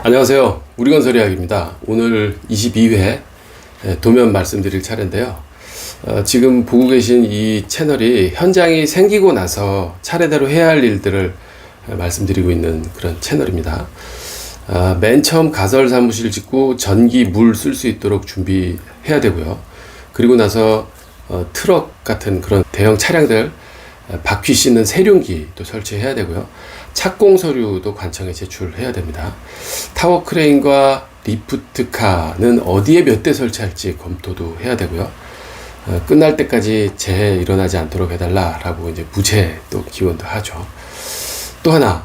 안녕하세요. 우리건설이야기입니다. 오늘 22회 도면 말씀드릴 차례인데요. 지금 보고 계신 이 채널이 현장이 생기고 나서 차례대로 해야 할 일들을 말씀드리고 있는 그런 채널입니다. 맨 처음 가설 사무실 짓고 전기, 물 쓸 수 있도록 준비해야 되고요. 그리고 나서 트럭 같은 그런 대형 차량들 바퀴 씻는 세륜기도 설치해야 되고요. 착공 서류도 관청에 제출해야 됩니다. 타워 크레인과 리프트카는 어디에 몇 대 설치할지 검토도 해야 되고요. 끝날 때까지 재해 일어나지 않도록 해달라라고 이제 무죄 또 기원도 하죠. 또 하나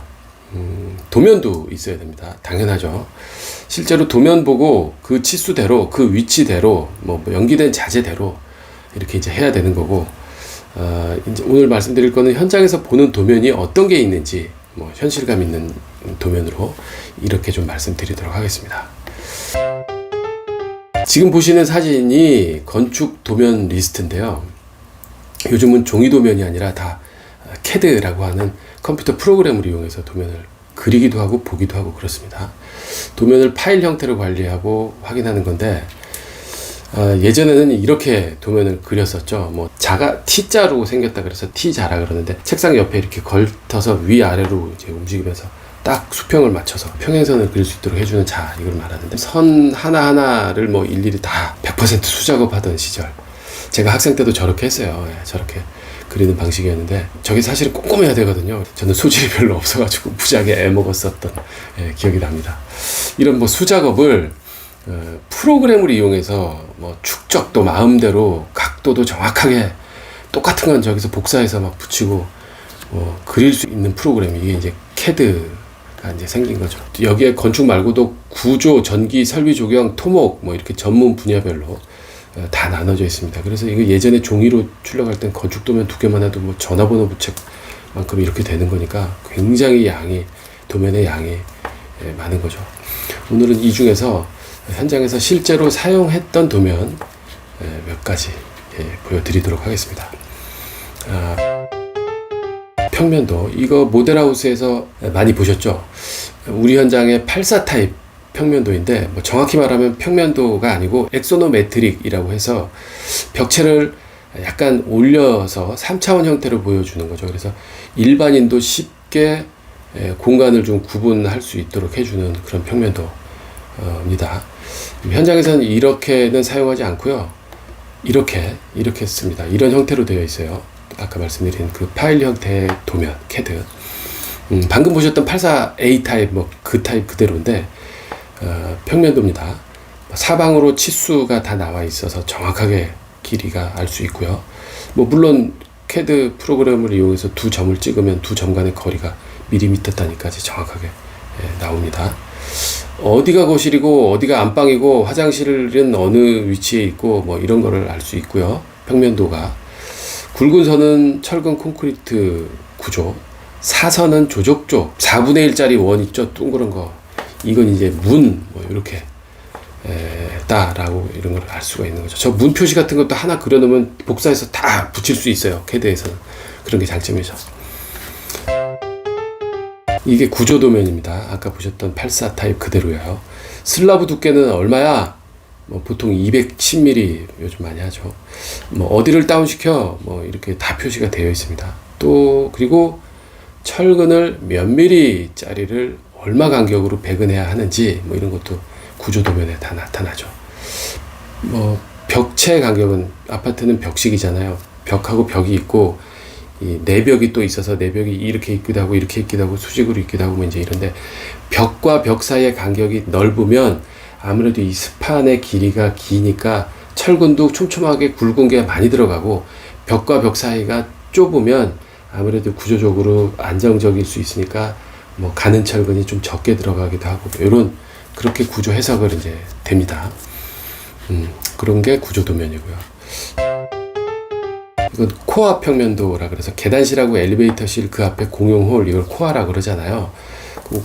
도면도 있어야 됩니다. 당연하죠. 실제로 도면 보고 그 치수대로 그 위치대로 뭐 연기된 자재대로 이렇게 이제 해야 되는 거고, 이제 오늘 말씀드릴 거는 현장에서 보는 도면이 어떤 게 있는지 현실감 있는 도면으로 이렇게 좀 말씀드리도록 하겠습니다. 지금 보시는 사진이 건축 도면 리스트인데요. 요즘은 종이 도면이 아니라 다 CAD라고 하는 컴퓨터 프로그램을 이용해서 도면을 그리기도 하고 보기도 하고 그렇습니다. 도면을 파일 형태로 관리하고 확인하는 건데, 예전에는 이렇게 도면을 그렸었죠. 자가 T자로 생겼다 그래서 T자라 그러는데, 책상 옆에 이렇게 걸쳐서 위아래로 이제 움직이면서 딱 수평을 맞춰서 평행선을 그릴 수 있도록 해주는 자, 이걸 말하는데, 선 하나하나를 일일이 다 100% 수작업하던 시절, 제가 학생 때도 저렇게 했어요. 저렇게 그리는 방식이었는데, 저게 사실은 꼼꼼해야 되거든요. 저는 소질이 별로 없어가지고 무지하게 애먹었었던 기억이 납니다. 이런 수작업을 프로그램을 이용해서 축적도 마음대로 각도도 정확하게 똑같은 건 저기서 복사해서 막 붙이고 그릴 수 있는 프로그램이, 이게 이제 CAD가 이제 생긴 거죠. 여기에 건축 말고도 구조, 전기, 설비, 조경, 토목 이렇게 전문 분야별로 다 나눠져 있습니다. 그래서 이거 예전에 종이로 출력할 땐 건축 도면 2개만 해도 전화번호 부책만큼 이렇게 되는 거니까 굉장히 도면의 양이 많은 거죠. 오늘은 이 중에서 현장에서 실제로 사용했던 도면 몇 가지 보여드리도록 하겠습니다. 평면도, 이거 모델하우스에서 많이 보셨죠? 우리 현장의 84 타입 평면도인데, 정확히 말하면 평면도가 아니고 엑소노메트릭이라고 해서 벽체를 약간 올려서 3차원 형태로 보여주는 거죠. 그래서 일반인도 쉽게 공간을 좀 구분할 수 있도록 해주는 그런 평면도입니다. 현장에서는 이렇게는 사용하지 않고요. 이렇게 씁니다. 이런 형태로 되어 있어요. 아까 말씀드린 그 파일 형태의 도면, CAD. 방금 보셨던 84A 타입, 그 타입 그대로인데, 평면도입니다. 사방으로 치수가 다 나와 있어서 정확하게 길이가 알 수 있고요. 물론 CAD 프로그램을 이용해서 두 점을 찍으면 두 점 간의 거리가 밀리미터 단위까지 정확하게 나옵니다. 어디가 거실이고 어디가 안방이고 화장실은 어느 위치에 있고 이런 거를 알 수 있고요. 평면도가 굵은 선은 철근 콘크리트 구조, 사선은 조적조, 4분의 1짜리 원 있죠, 동그란 거, 이건 이제 문 이렇게 다라고 이런 걸 알 수가 있는 거죠. 저 문 표시 같은 것도 하나 그려놓으면 복사해서 다 붙일 수 있어요. CAD에서는 그런 게 장점이죠. 이게 구조도면입니다. 아까 보셨던 84 타입 그대로예요. 슬라브 두께는 얼마야? 보통 210mm 요즘 많이 하죠. 어디를 다운시켜? 이렇게 다 표시가 되어 있습니다. 또 그리고 철근을 몇 미리짜리를 얼마 간격으로 배근해야 하는지 이런 것도 구조도면에 다 나타나죠. 벽체 간격은, 아파트는 벽식이잖아요. 벽하고 벽이 있고 이 내벽이 또 있어서 내벽이 이렇게 있기도 하고 이렇게 있기도 하고 수직으로 있기도 하고 이제 이런데, 벽과 벽 사이의 간격이 넓으면 아무래도 이 스판의 길이가 기니까 철근도 촘촘하게 굵은 게 많이 들어가고, 벽과 벽 사이가 좁으면 아무래도 구조적으로 안정적일 수 있으니까 가는 철근이 좀 적게 들어가기도 하고, 이런 그렇게 구조 해석을 이제 됩니다. 그런 게 구조도면이고요. 이건 코아 평면도라 그래서 계단실하고 엘리베이터실 그 앞에 공용홀, 이걸 코아라 그러잖아요.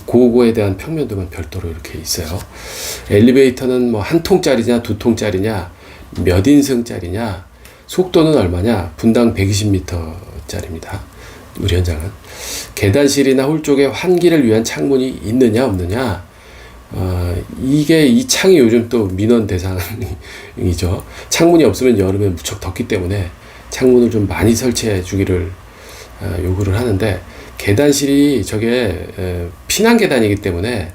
그거에 대한 평면도만 별도로 이렇게 있어요. 엘리베이터는 한 통짜리냐 두 통짜리냐, 몇 인승짜리냐, 속도는 얼마냐, 분당 120m짜리입니다. 우리 현장은. 계단실이나 홀 쪽에 환기를 위한 창문이 있느냐 없느냐, 이게 이 창이 요즘 또 민원 대상이죠. 창문이 없으면 여름에 무척 덥기 때문에 창문을 좀 많이 설치해 주기를 요구를 하는데, 계단실이 저게 피난 계단이기 때문에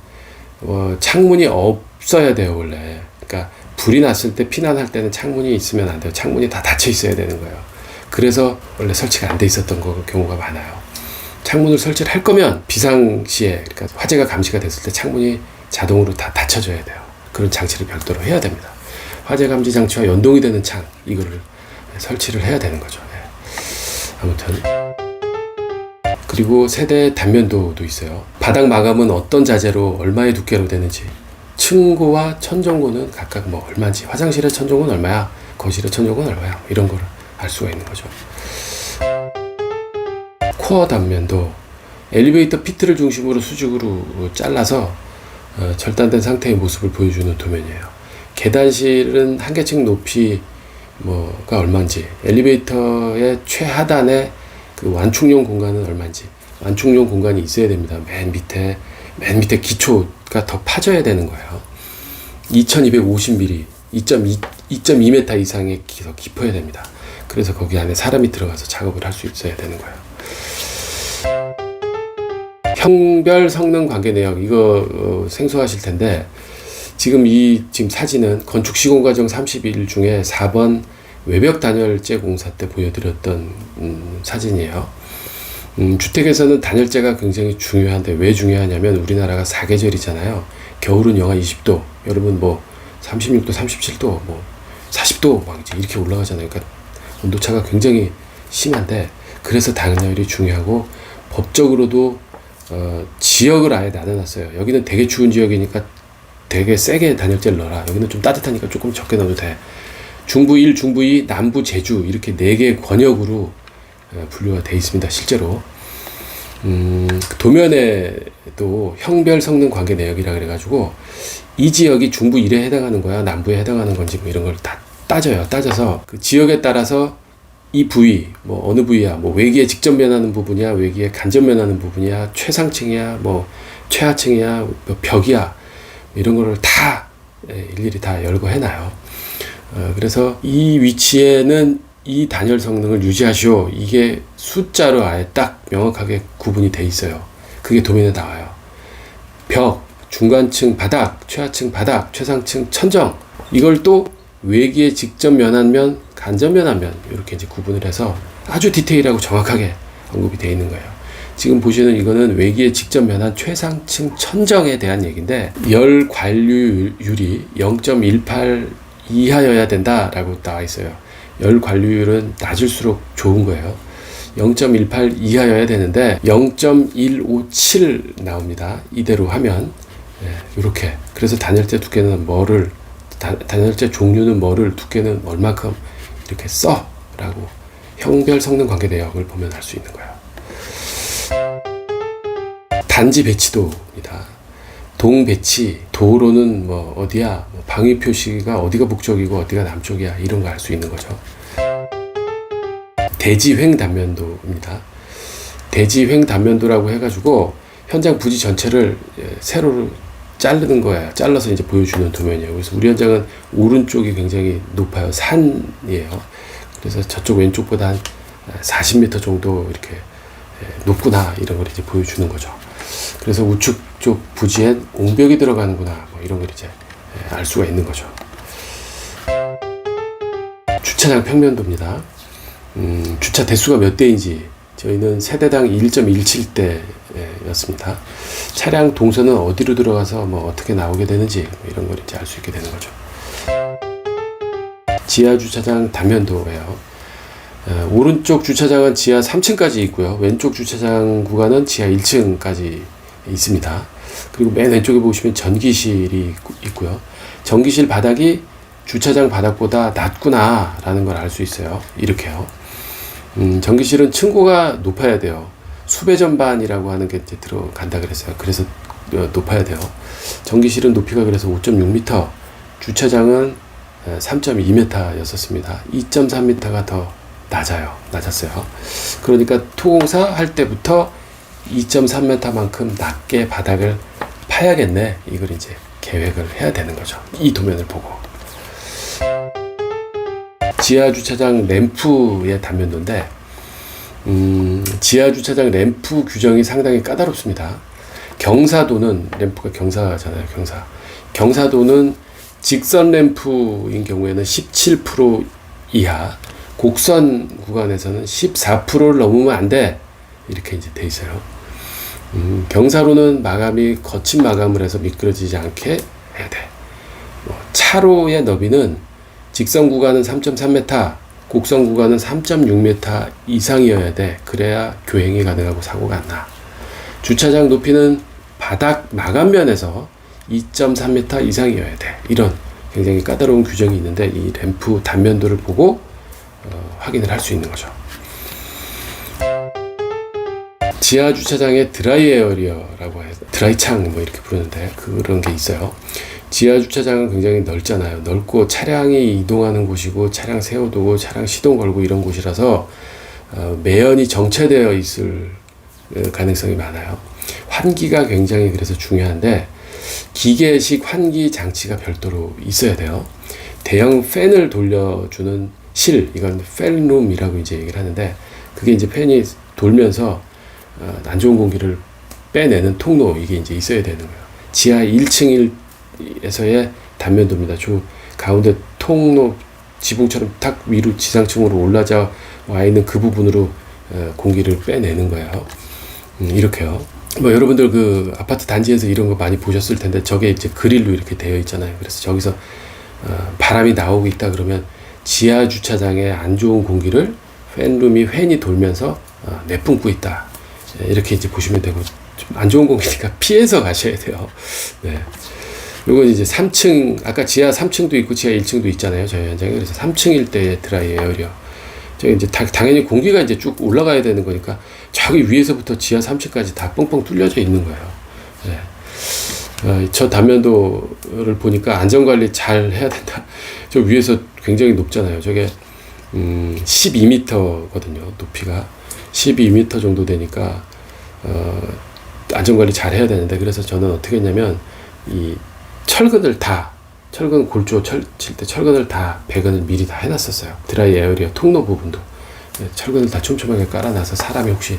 창문이 없어야 돼요 원래. 그러니까 불이 났을 때 피난할 때는 창문이 있으면 안 돼요. 창문이 다 닫혀 있어야 되는 거예요. 그래서 원래 설치가 안 돼 있었던 경우가 많아요. 창문을 설치를 할 거면 비상시에, 그러니까 화재가 감지가 됐을 때 창문이 자동으로 다 닫혀져야 돼요. 그런 장치를 별도로 해야 됩니다. 화재 감지 장치와 연동이 되는 창, 이거를 설치를 해야 되는 거죠. 아무튼, 그리고 세대 단면도도 있어요. 바닥 마감은 어떤 자재로 얼마의 두께로 되는지, 층고와 천정고는 각각 뭐 얼마인지, 화장실의 천정고는 얼마야, 거실의 천정고는 얼마야, 이런 거를 알 수가 있는 거죠. 코어 단면도 엘리베이터 피트를 중심으로 수직으로 잘라서 절단된 상태의 모습을 보여주는 도면이에요. 계단실은 한 계층 높이 뭐가 얼마인지, 엘리베이터의 최하단의 그 완충용 공간은 얼마인지, 완충용 공간이 있어야 됩니다. 맨 밑에 기초가 더 파져야 되는 거예요. 2250mm, 2.2m 이상의 더 깊어야 됩니다. 그래서 거기 안에 사람이 들어가서 작업을 할 수 있어야 되는 거예요. 형별 성능 관계 내역, 이거 생소하실 텐데, 지금 사진은 건축 시공 과정 31 중에 4번 외벽 단열재 공사 때 보여드렸던 사진이에요. 주택에서는 단열재가 굉장히 중요한데, 왜 중요하냐면 우리나라가 사계절이잖아요. 겨울은 영하 20도, 여름은 뭐 36도, 37도, 뭐 40도 막 이렇게 올라가잖아요. 그러니까 온도차가 굉장히 심한데, 그래서 단열이 중요하고, 법적으로도 지역을 아예 나눠놨어요. 여기는 되게 추운 지역이니까 되게 세게 단열재를 넣어라. 여기는 좀 따뜻하니까 조금 적게 넣어도 돼. 중부 1, 중부 2, 남부 제주, 이렇게 4개의 권역으로 분류가 되어 있습니다. 실제로. 도면에도 형별 성능 관계 내역이라 그래가지고, 이 지역이 중부 1에 해당하는 거야, 남부에 해당하는 건지, 뭐 이런 걸 다 따져요. 따져서 그 지역에 따라서 이 부위, 뭐 어느 부위야, 뭐 외기에 직접 면하는 부분이야, 외기에 간접 면하는 부분이야, 최상층이야, 뭐 최하층이야, 뭐 벽이야, 이런 거를 다 일일이 다 열거해놔요. 그래서 이 위치에는 이 단열 성능을 유지하시오, 이게 숫자로 아예 딱 명확하게 구분이 돼 있어요. 그게 도면에 나와요. 벽, 중간층 바닥, 최하층 바닥, 최상층 천정, 이걸 또 외기에 직접 면한 면, 간접 면한 면, 이렇게 이제 구분을 해서 아주 디테일하고 정확하게 언급이 되어 있는 거예요. 지금 보시는 이거는 외기에 직접 면한 최상층 천정에 대한 얘기인데, 열 관류율이 0.18 이하여야 된다라고 나와 있어요. 열 관류율은 낮을수록 좋은 거예요. 0.18 이하여야 되는데 0.157 나옵니다. 이대로 하면 이렇게. 그래서 단열재 두께는 단열재 종류는 뭐를, 두께는 얼마큼 이렇게 써라고 형별 성능 관계 내역을 보면 알 수 있는 거예요. 단지 배치도입니다. 동 배치, 도로는 뭐 어디야, 뭐 방위 표시가 어디가 북쪽이고 어디가 남쪽이야, 이런 거 알 수 있는 거죠. 대지횡 단면도입니다. 대지횡 단면도라고 해가지고 현장 부지 전체를 세로로 자르는 거예요. 잘라서 이제 보여주는 도면이에요. 그래서 우리 현장은 오른쪽이 굉장히 높아요. 산이에요. 그래서 저쪽 왼쪽보다 한 40m 정도 이렇게 높구나, 이런 걸 이제 보여주는 거죠. 그래서 우측 쪽 부지엔 옹벽이 들어가는구나, 뭐 이런 걸 이제 알 수가 있는 거죠. 주차장 평면도입니다. 주차 대수가 몇 대인지, 저희는 세대당 1.17대였습니다. 차량 동선은 어디로 들어가서 뭐 어떻게 나오게 되는지, 뭐 이런 걸 이제 알 수 있게 되는 거죠. 지하 주차장 단면도예요. 오른쪽 주차장은 지하 3층까지 있고요. 왼쪽 주차장 구간은 지하 1층까지 있습니다. 그리고 맨 왼쪽에 보시면 전기실이 있고요. 전기실 바닥이 주차장 바닥보다 낮구나 라는 걸 알 수 있어요. 이렇게요. 전기실은 층고가 높아야 돼요. 수배 전반이라고 하는 게 이제 들어간다 그랬어요. 그래서 높아야 돼요. 전기실은 높이가 그래서 5.6m, 주차장은 3.2m였었습니다. 2.3m가 더 낮았어요. 그러니까 토공사 할 때부터 2.3m만큼 낮게 바닥을 파야겠네, 이걸 이제 계획을 해야 되는 거죠. 이 도면을 보고. 지하주차장 램프의 단면도인데 지하주차장 램프 규정이 상당히 까다롭습니다. 경사도는, 램프가 경사잖아요. 경사도는 직선 램프인 경우에는 17% 이하, 곡선 구간에서는 14%를 넘으면 안 돼. 이렇게 이제 돼 있어요. 경사로는 마감이 거친 마감을 해서 미끄러지지 않게 해야 돼. 차로의 너비는 직선 구간은 3.3m, 곡선 구간은 3.6m 이상이어야 돼. 그래야 교행이 가능하고 사고가 안 나. 주차장 높이는 바닥 마감면에서 2.3m 이상이어야 돼. 이런 굉장히 까다로운 규정이 있는데 이 램프 단면도를 보고 확인을 할 수 있는 거죠. 지하 주차장에 드라이 에어리어라고 해서 드라이 창 뭐 이렇게 부르는데 그런 게 있어요. 지하 주차장은 굉장히 넓잖아요. 넓고 차량이 이동하는 곳이고 차량 세워두고 차량 시동 걸고 이런 곳이라서 매연이 정체되어 있을 가능성이 많아요. 환기가 굉장히 그래서 중요한데 기계식 환기 장치가 별도로 있어야 돼요. 대형 팬을 돌려주는 이건 팬룸이라고 이제 얘기를 하는데 그게 이제 팬이 돌면서 안 좋은 공기를 빼내는 통로 이게 이제 있어야 되는 거예요. 지하 1층에서의 단면도입니다. 가운데 통로 지붕처럼 탁 위로 지상층으로 올라져 와 있는 그 부분으로 공기를 빼내는 거예요. 이렇게요. 뭐 여러분들 그 아파트 단지에서 이런 거 많이 보셨을 텐데 저게 이제 그릴로 이렇게 되어 있잖아요. 그래서 저기서 바람이 나오고 있다 그러면 지하 주차장에 안 좋은 공기를 팬이 돌면서 내뿜고 있다. 이렇게 이제 보시면 되고 좀 안 좋은 공기니까 피해서 가셔야 돼요. 네. 이건 이제 3층 아까 지하 3층도 있고 지하 1층도 있잖아요. 저희 현장에. 그래서 3층일 때의 드라이 에어리어. 저기 이제 당연히 공기가 이제 쭉 올라가야 되는 거니까 저기 위에서부터 지하 3층까지 다 뻥뻥 뚫려져 있는 거예요. 네. 저 단면도를 보니까 안전관리 잘 해야 된다. 저 위에서 굉장히 높잖아요. 저게 12m거든요. 높이가 12m 정도 되니까 안전관리 잘 해야 되는데 그래서 저는 어떻게 했냐면 이 철근 골조 칠 때 철근을 다 배근을 미리 다 해놨었어요. 드라이 에어리어 통로 부분도 철근을 다 촘촘하게 깔아놔서 사람이 혹시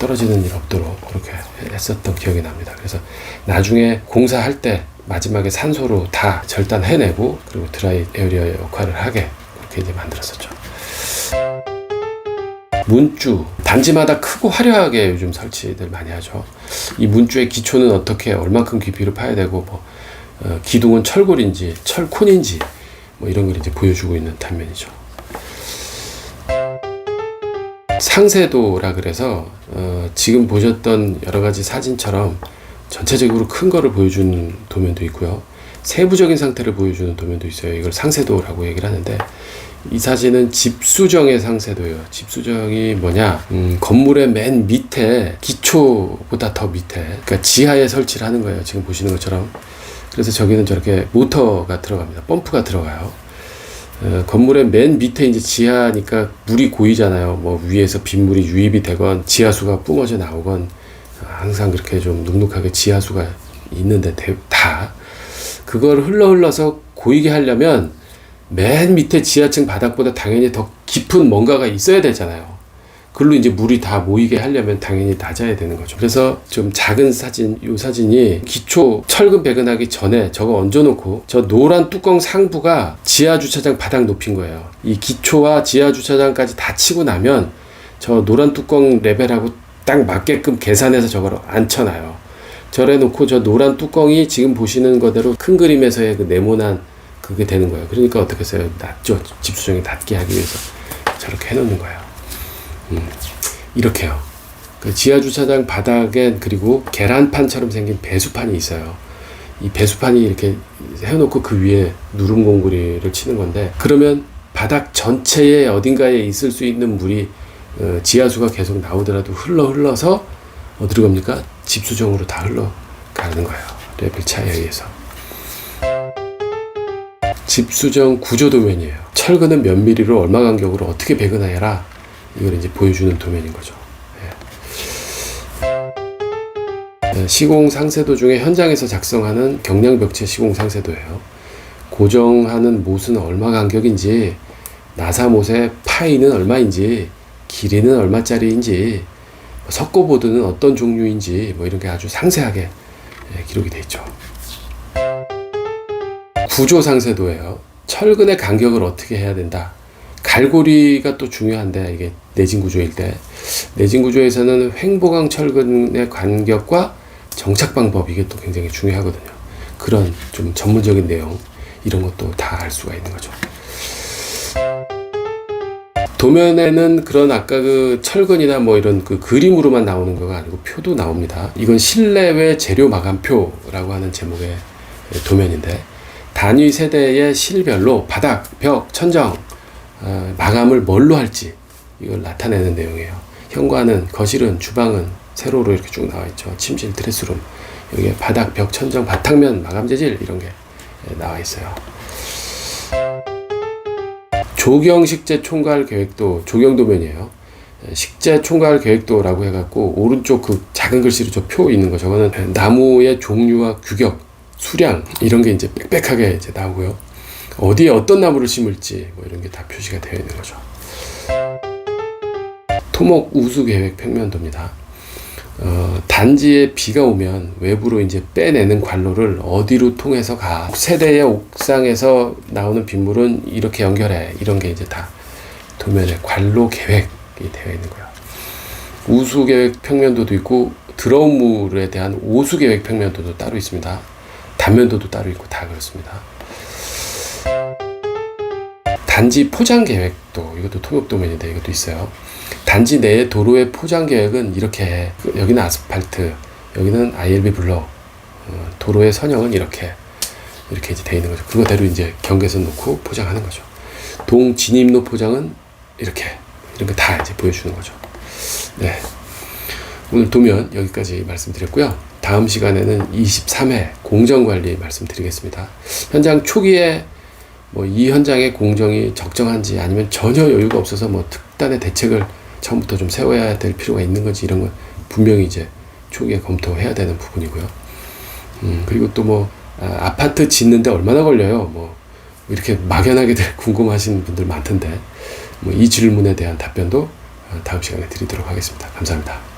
떨어지는 일 없도록 그렇게 했었던 기억이 납니다. 그래서 나중에 공사할 때 마지막에 산소로 다 절단해내고 그리고 드라이 에어리어의 역할을 하게 그렇게 이제 만들었었죠. 문주 단지마다 크고 화려하게 요즘 설치들 많이 하죠. 이 문주의 기초는 어떻게 얼만큼 깊이로 파야 되고 기둥은 철골인지 철콘인지 뭐 이런 걸 이제 보여주고 있는 단면이죠. 상세도라 그래서 지금 보셨던 여러 가지 사진처럼 전체적으로 큰 거를 보여주는 도면도 있고요. 세부적인 상태를 보여주는 도면도 있어요. 이걸 상세도라고 얘기를 하는데 이 사진은 집수정의 상세도예요. 집수정이 뭐냐? 건물의 맨 밑에 기초보다 더 밑에 그러니까 지하에 설치를 하는 거예요. 지금 보시는 것처럼. 그래서 저기는 저렇게 모터가 들어갑니다. 펌프가 들어가요. 건물의 맨 밑에 이제 지하니까 물이 고이잖아요. 뭐 위에서 빗물이 유입이 되건 지하수가 뿜어져 나오건 항상 그렇게 좀 눅눅하게 지하수가 있는데 다 그걸 흘러서 고이게 하려면 맨 밑에 지하층 바닥보다 당연히 더 깊은 뭔가가 있어야 되잖아요. 그걸로 이제 물이 다 모이게 하려면 당연히 낮아야 되는 거죠. 그래서 좀 작은 사진, 이 사진이 기초 철근 배근하기 전에 저거 얹어놓고 저 노란 뚜껑 상부가 지하 주차장 바닥 높인 거예요. 이 기초와 지하 주차장까지 다 치고 나면 저 노란 뚜껑 레벨하고 딱 맞게끔 계산해서 저걸 앉혀놔요. 저래 놓고 저 노란 뚜껑이 지금 보시는 거대로 큰 그림에서의 그 네모난 그게 되는 거예요. 그러니까 어떻게 했어요? 낮죠. 집수정이 낮게 하기 위해서 저렇게 해놓는 거예요. 이렇게요. 그 지하 주차장 바닥엔 그리고 계란판처럼 생긴 배수판이 있어요. 이 배수판이 이렇게 해놓고 그 위에 누름 공구리를 치는 건데 그러면 바닥 전체에 어딘가에 있을 수 있는 물이 지하수가 계속 나오더라도 흘러서 어디로 갑니까? 집수정으로 다 흘러가는 거예요. 레벨 차이에 의해서. 집수정 구조 도면이에요. 철근은 몇 미리로 얼마 간격으로 어떻게 배근해라 이걸 이제 보여주는 도면인 거죠. 예. 시공상세도 중에 현장에서 작성하는 경량벽체 시공상세도예요. 고정하는 못은 얼마 간격인지, 나사못의 파이는 얼마인지, 길이는 얼마짜리인지, 석고보드는 어떤 종류인지 뭐 이런 게 아주 상세하게 기록이 되어 있죠. 구조상세도예요. 철근의 간격을 어떻게 해야 된다. 갈고리가 또 중요한데, 이게 내진 구조일 때, 내진 구조에서는 횡보강 철근의 간격과 정착 방법, 이게 또 굉장히 중요하거든요. 그런 좀 전문적인 내용, 이런 것도 다 알 수가 있는 거죠. 도면에는 그런 아까 그 철근이나 뭐 이런 그 그림으로만 나오는 거가 아니고 표도 나옵니다. 이건 실내외 재료 마감표라고 하는 제목의 도면인데, 단위 세대의 실별로 바닥, 벽, 천정 마감을 뭘로 할지 이걸 나타내는 내용이에요. 현관은, 거실은, 주방은 세로로 이렇게 쭉 나와 있죠. 침실, 드레스룸, 여기에 바닥, 벽, 천정, 바탕면, 마감 재질 이런 게 나와 있어요. 조경 식재 총괄 계획도, 조경 도면이에요. 식재 총괄 계획도라고 해갖고 오른쪽 그 작은 글씨로 저 표 있는 거, 저거는 나무의 종류와 규격, 수량 이런 게 이제 빽빽하게 이제 나오고요. 어디에 어떤 나무를 심을지 뭐 이런 게 다 표시가 되어 있는 거죠. 토목 우수 계획 평면도입니다. 단지에 비가 오면 외부로 이제 빼내는 관로를 어디로 통해서 가, 세대의 옥상에서 나오는 빗물은 이렇게 연결해, 이런 게 이제 다 도면에 관로 계획이 되어 있는 거예요. 우수 계획 평면도도 있고, 들어온 물에 대한 오수 계획 평면도도 따로 있습니다. 단면도도 따로 있고 다 그렇습니다. 단지 포장 계획도, 이것도 통역 도면인데 이것도 있어요. 단지 내의 도로의 포장 계획은 이렇게, 여기는 아스팔트, 여기는 ILB 블럭, 도로의 선형은 이렇게 이제 되어 있는 거죠. 그거대로 이제 경계선 놓고 포장하는 거죠. 동 진입로 포장은 이렇게, 이런 거 다 이제 보여주는 거죠. 네. 오늘 도면 여기까지 말씀드렸고요. 다음 시간에는 23회 공정관리 말씀드리겠습니다. 현장 초기에 뭐 이 현장의 공정이 적정한지, 아니면 전혀 여유가 없어서 뭐 특단의 대책을 처음부터 좀 세워야 될 필요가 있는 건지, 이런 건 분명히 이제 초기에 검토해야 되는 부분이고요. 그리고 또 뭐 아파트 짓는데 얼마나 걸려요? 뭐 이렇게 막연하게들 궁금하신 분들 많던데, 뭐 이 질문에 대한 답변도 다음 시간에 드리도록 하겠습니다. 감사합니다.